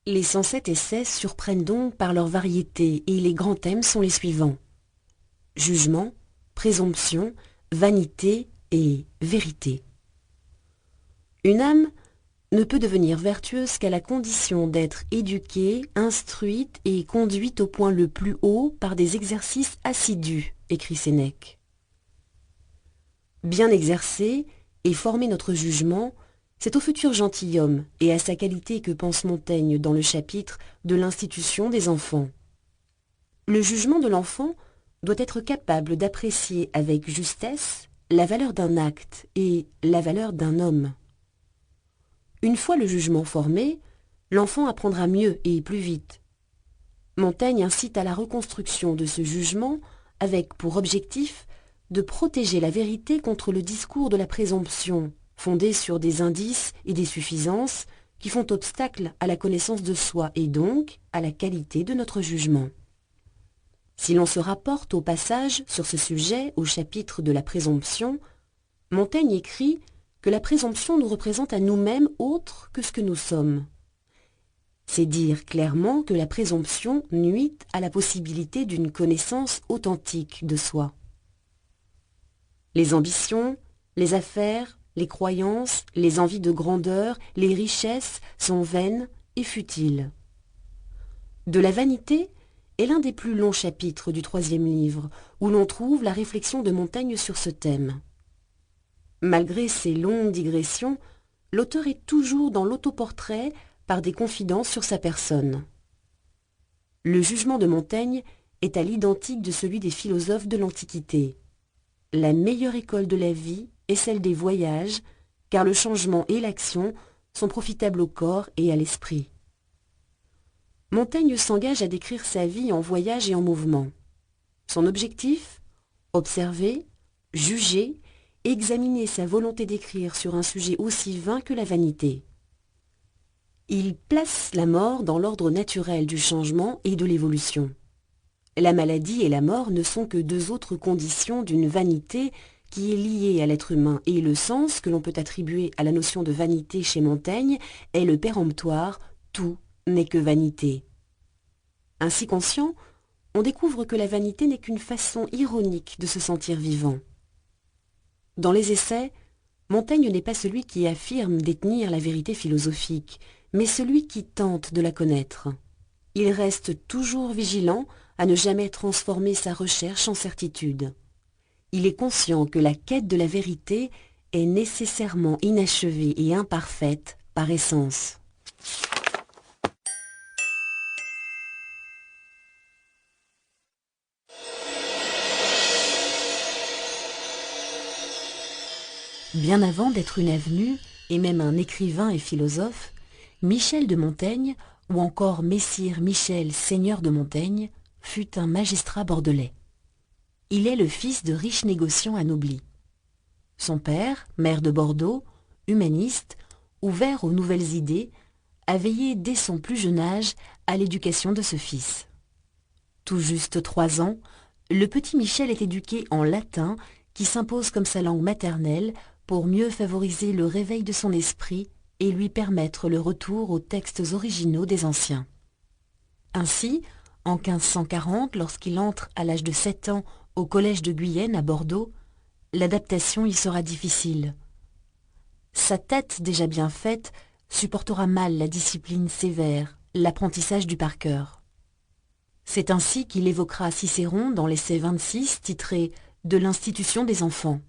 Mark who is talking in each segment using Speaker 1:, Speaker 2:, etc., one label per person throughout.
Speaker 1: Les 107 essais surprennent donc par leur variété et les grands thèmes sont les suivants: jugement, présomption, vanité et vérité. Une âme ne peut devenir vertueuse qu'à la condition d'être éduquée, instruite et conduite au point le plus haut par des exercices assidus, écrit Sénèque. Bien exercer et former notre jugement, c'est au futur gentilhomme et à sa qualité que pense Montaigne dans le chapitre de l'institution des enfants. Le jugement de l'enfant doit être capable d'apprécier avec justesse la valeur d'un acte et la valeur d'un homme. Une fois le jugement formé, l'enfant apprendra mieux et plus vite. Montaigne incite à la reconstruction de ce jugement avec pour objectif de protéger la vérité contre le discours de la présomption, fondé sur des indices et des suffisances qui font obstacle à la connaissance de soi et donc à la qualité de notre jugement. Si l'on se rapporte au passage sur ce sujet au chapitre de la présomption, Montaigne écrit que la présomption nous représente à nous-mêmes autre que ce que nous sommes. C'est dire clairement que la présomption nuit à la possibilité d'une connaissance authentique de soi. Les ambitions, les affaires, les croyances, les envies de grandeur, les richesses sont vaines et futiles. De la vanité est l'un des plus longs chapitres du 3e livre, où l'on trouve la réflexion de Montaigne sur ce thème. Malgré ces longues digressions, l'auteur est toujours dans l'autoportrait par des confidences sur sa personne. Le jugement de Montaigne est à l'identique de celui des philosophes de l'Antiquité. La meilleure école de la vie est celle des voyages, car le changement et l'action sont profitables au corps et à l'esprit. Montaigne s'engage à décrire sa vie en voyage et en mouvement. Son objectif ? Observer, juger, examiner sa volonté d'écrire sur un sujet aussi vain que la vanité. Il place la mort dans l'ordre naturel du changement et de l'évolution. La maladie et la mort ne sont que deux autres conditions d'une vanité qui est liée à l'être humain, et le sens que l'on peut attribuer à la notion de vanité chez Montaigne est le péremptoire « tout n'est que vanité ». Ainsi conscient, on découvre que la vanité n'est qu'une façon ironique de se sentir vivant. Dans les essais, Montaigne n'est pas celui qui affirme détenir la vérité philosophique, mais celui qui tente de la connaître. Il reste toujours vigilant à ne jamais transformer sa recherche en certitude. Il est conscient que la quête de la vérité est nécessairement inachevée et imparfaite par essence. Bien avant d'être une avenue, et même un écrivain et philosophe, Michel de Montaigne, ou encore Messire Michel, seigneur de Montaigne, fut un magistrat bordelais. Il est le fils de riches négociants anoblis. Son père, maire de Bordeaux, humaniste, ouvert aux nouvelles idées, a veillé dès son plus jeune âge à l'éducation de ce fils. Tout juste 3 ans, le petit Michel est éduqué en latin, qui s'impose comme sa langue maternelle pour mieux favoriser le réveil de son esprit et lui permettre le retour aux textes originaux des anciens. Ainsi, en 1540, lorsqu'il entre à l'âge de 7 ans au collège de Guyenne à Bordeaux, l'adaptation y sera difficile. Sa tête déjà bien faite supportera mal la discipline sévère, l'apprentissage du par cœur. C'est ainsi qu'il évoquera Cicéron dans l'essai 26 titré « De l'institution des enfants ».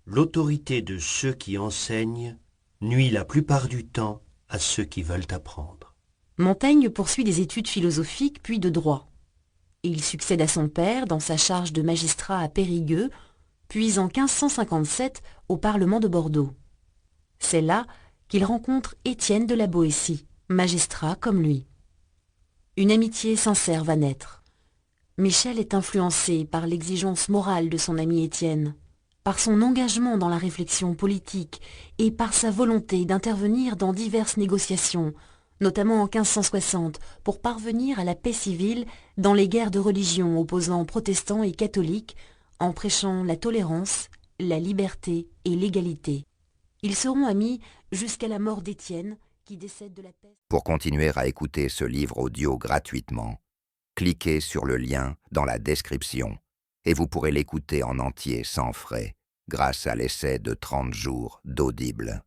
Speaker 2: L'autorité de ceux qui enseignent nuit la plupart du temps à ceux qui veulent apprendre.
Speaker 1: Montaigne poursuit des études philosophiques puis de droit. Il succède à son père dans sa charge de magistrat à Périgueux, puis en 1557 au Parlement de Bordeaux. C'est là qu'il rencontre Étienne de la Boétie, magistrat comme lui. Une amitié sincère va naître. Michel est influencé par l'exigence morale de son ami Étienne, par son engagement dans la réflexion politique et par sa volonté d'intervenir dans diverses négociations, notamment en 1560, pour parvenir à la paix civile dans les guerres de religion opposant protestants et catholiques, en prêchant la tolérance, la liberté et l'égalité. Ils seront amis jusqu'à la mort d'Étienne, qui décèdent de la peste.
Speaker 3: Pour continuer à écouter ce livre audio gratuitement, cliquez sur le lien dans la description et vous pourrez l'écouter en entier sans frais grâce à l'essai de 30 jours d'Audible.